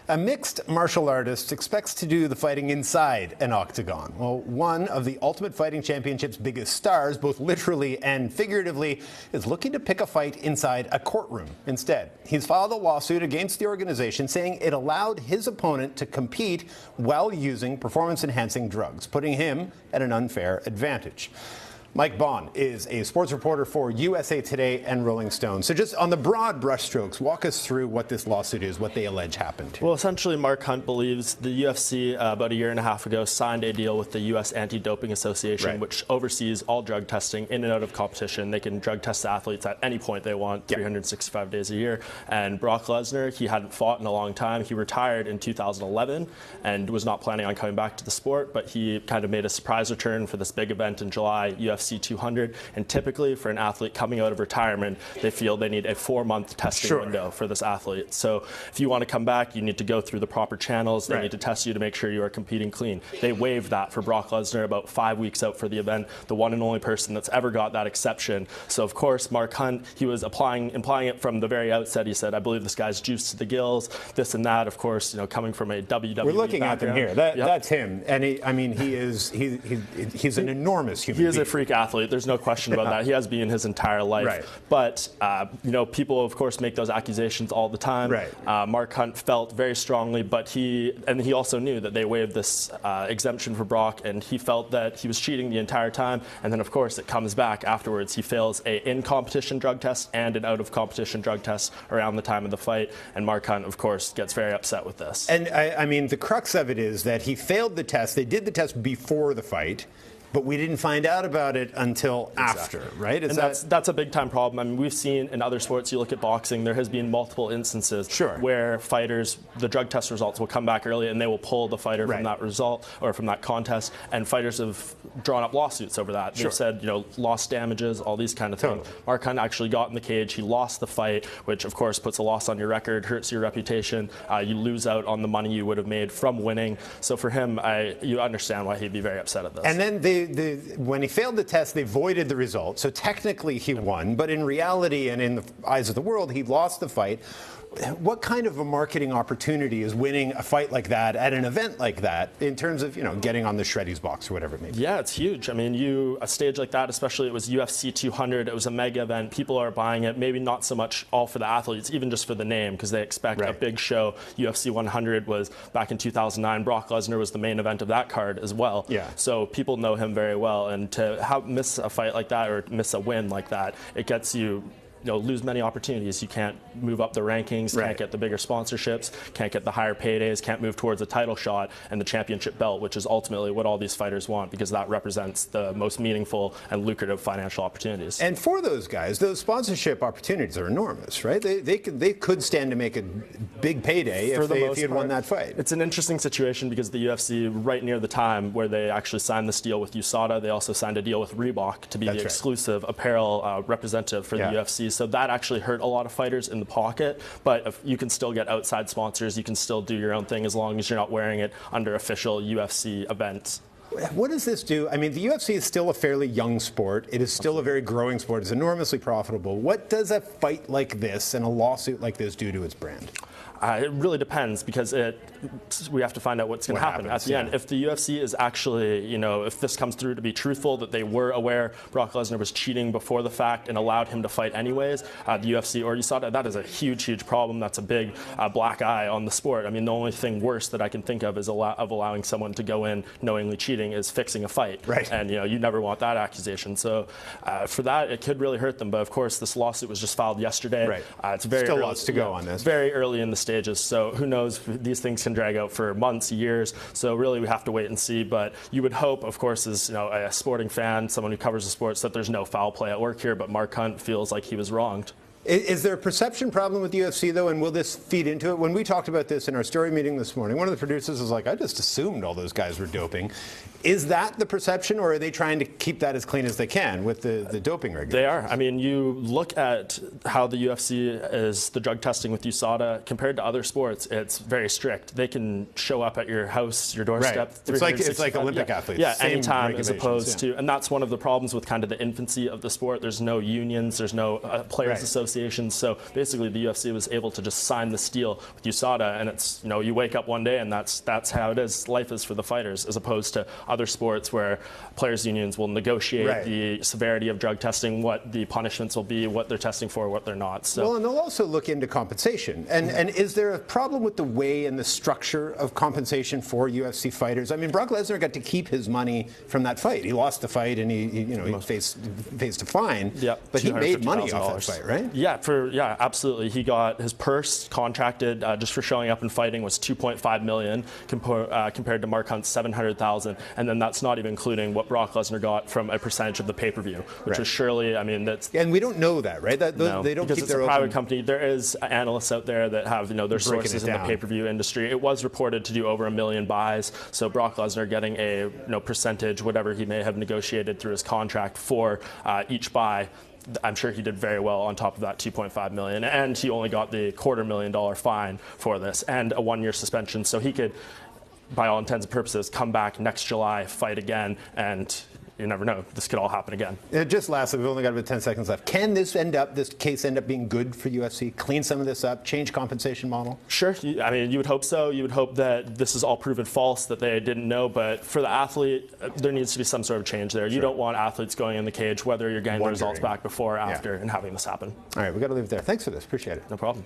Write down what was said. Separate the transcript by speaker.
Speaker 1: A mixed martial artist expects to do the fighting inside an octagon. Well, one of the Ultimate Fighting Championship's biggest stars, both literally and figuratively, is looking to pick a fight inside a courtroom instead. He's filed a lawsuit against the organization saying it allowed his opponent to compete while using performance-enhancing drugs, putting him at an unfair advantage. Mike Bohn is a sports reporter for USA Today and Rolling Stone. So just on the broad brushstrokes, walk us through what this lawsuit is, what they allege happened.
Speaker 2: Well, essentially, Mark Hunt believes the UFC about a year and a half ago signed a deal with the U.S. Anti-Doping Association, which oversees all drug testing in and out of competition. They can drug test athletes at any point they want, 365 days a year. And Brock Lesnar, he hadn't fought in a long time. He retired in 2011 and was not planning on coming back to the sport, but he kind of made a surprise return for this big event in July, UFC 200, and typically for an athlete coming out of retirement, they feel they need a 4-month testing window for this athlete. So if you want to come back, you need to go through the proper channels. They need to test you to make sure you are competing clean. They waived that for Brock Lesnar about 5 weeks out for the event, the one and only person that's ever got that exception. So of course, Mark Hunt, he was implying it from the very outset. He said, I believe this guy's juiced to the gills, this and that. Of course, you know, coming from a WWE
Speaker 1: We're looking
Speaker 2: background.
Speaker 1: at him here. That's him. And he's an enormous human being.
Speaker 2: He is a freak athlete. There's no question about that. He has been his entire life. But, you know, people, of course, make those accusations all the time. Mark Hunt felt very strongly, but he also knew that they waived this exemption for Brock, and he felt that he was cheating the entire time. And then, of course, it comes back afterwards. He fails a in-competition drug test and an out-of-competition drug test around the time of the fight. And Mark Hunt, of course, gets very upset with this.
Speaker 1: And, I mean, the crux of it is that he failed the test. They did the test before the fight, but we didn't find out about it until after, right?
Speaker 2: That's a big-time problem. I mean, we've seen in other sports, you look at boxing, there has been multiple instances where fighters, the drug test results will come back early and they will pull the fighter from that result or from that contest, and fighters have drawn up lawsuits over that. They've said, you know, lost damages, all these kind of things. Mark Hunt actually got in the cage. He lost the fight, which, of course, puts a loss on your record, hurts your reputation. You lose out on the money you would have made from winning. So for him, you understand why he'd be very upset at this.
Speaker 1: And then when he failed the test, they voided the result. So technically he won, but in reality and in the eyes of the world, he lost the fight. What kind of a marketing opportunity is winning a fight like that at an event like that in terms of, you know, getting on the Shreddies box or whatever it may be?
Speaker 2: Yeah, it's huge. I mean, a stage like that, especially it was UFC 200, it was a mega event. People are buying it, maybe not so much all for the athletes, even just for the name, because they expect a big show. UFC 100 was back in 2009. Brock Lesnar was the main event of that card as well. So people know him very well, and to miss a fight like that or miss a win like that, it gets you lose many opportunities. You can't move up the rankings, can't get the bigger sponsorships, can't get the higher paydays, can't move towards a title shot and the championship belt, which is ultimately what all these fighters want, because that represents the most meaningful and lucrative financial opportunities.
Speaker 1: And for those guys, those sponsorship opportunities are enormous, right? They could stand to make a big payday if he had won that fight.
Speaker 2: It's an interesting situation because the UFC, right near the time where they actually signed this deal with USADA, they also signed a deal with Reebok to be the exclusive apparel representative for the UFC. So that actually hurt a lot of fighters in the pocket, but if you can still get outside sponsors, you can still do your own thing as long as you're not wearing it under official UFC events.
Speaker 1: What does this do? I mean, the UFC is still a fairly young sport. It is still a very growing sport. It's enormously profitable. What does a fight like this and a lawsuit like this do to its brand?
Speaker 2: It really depends, because we have to find out what's going to happen at the end. If the UFC is actually, if this comes through to be truthful, that they were aware Brock Lesnar was cheating before the fact and allowed him to fight anyways, the UFC or USADA, that is a huge, huge problem. That's a big black eye on the sport. I mean, the only thing worse that I can think of is allowing someone to go in knowingly cheating is fixing a fight. And, you never want that accusation. So for that, it could really hurt them. But, of course, this lawsuit was just filed yesterday. It's very
Speaker 1: still
Speaker 2: early,
Speaker 1: lots to go on this.
Speaker 2: Very early in the stages, so who knows, these things can drag out for months, years, so really we have to wait and see. But you would hope, of course, as a sporting fan, someone who covers the sports, that there's no foul play at work here, but Mark Hunt feels like he was wronged.
Speaker 1: Is there a perception problem with the UFC, though, and will this feed into it? When we talked about this in our story meeting this morning, one of the producers was like, I just assumed all those guys were doping. Is that the perception, or are they trying to keep that as clean as they can with the doping regulations?
Speaker 2: They are. I mean, you look at how the UFC is the drug testing with USADA compared to other sports. It's very strict. They can show up at your house, your doorstep.
Speaker 1: Right. It's like Olympic athletes.
Speaker 2: Yeah, anytime, as opposed to, and that's one of the problems with kind of the infancy of the sport. There's no unions, there's no players associations. So basically, the UFC was able to just sign this deal with USADA, and it's, you know, you wake up one day and that's how it is. Life is for the fighters, as opposed to other sports where players' unions will negotiate the severity of drug testing, what the punishments will be, what they're testing for, what they're not. So.
Speaker 1: Well, and they'll also look into compensation. And is there a problem with the way and the structure of compensation for UFC fighters? I mean, Brock Lesnar got to keep his money from that fight. He lost the fight and he faced a fine.
Speaker 2: Yep,
Speaker 1: but he made money off that fight, right?
Speaker 2: Yeah, absolutely. He got his purse contracted just for showing up and fighting was $2.5 million compared to Mark Hunt's $700,000, and then that's not even including what Brock Lesnar got from a percentage of the pay-per-view, which was surely, I mean, that's.
Speaker 1: And we don't know that, right?
Speaker 2: No,
Speaker 1: they don't
Speaker 2: because
Speaker 1: keep
Speaker 2: it's
Speaker 1: their
Speaker 2: a private company. There is analysts out there that have their sources in the pay-per-view industry. It was reported to do over 1 million buys. So Brock Lesnar getting a percentage, whatever he may have negotiated through his contract for each buy. I'm sure he did very well on top of that $2.5 million, and he only got the $250,000 fine for this and a 1-year suspension. So he could, by all intents and purposes, come back next July, fight again, and you never know. This could all happen again.
Speaker 1: Just lastly, we've only got about 10 seconds left. Can this case end up being good for UFC? Clean some of this up, change compensation model?
Speaker 2: Sure. I mean, you would hope so. You would hope that this is all proven false, that they didn't know. But for the athlete, there needs to be some sort of change there. You don't want athletes going in the cage, whether you're getting the results back before or after, and having this happen.
Speaker 1: All right, we've got to leave it there. Thanks for this. Appreciate it.
Speaker 2: No problem.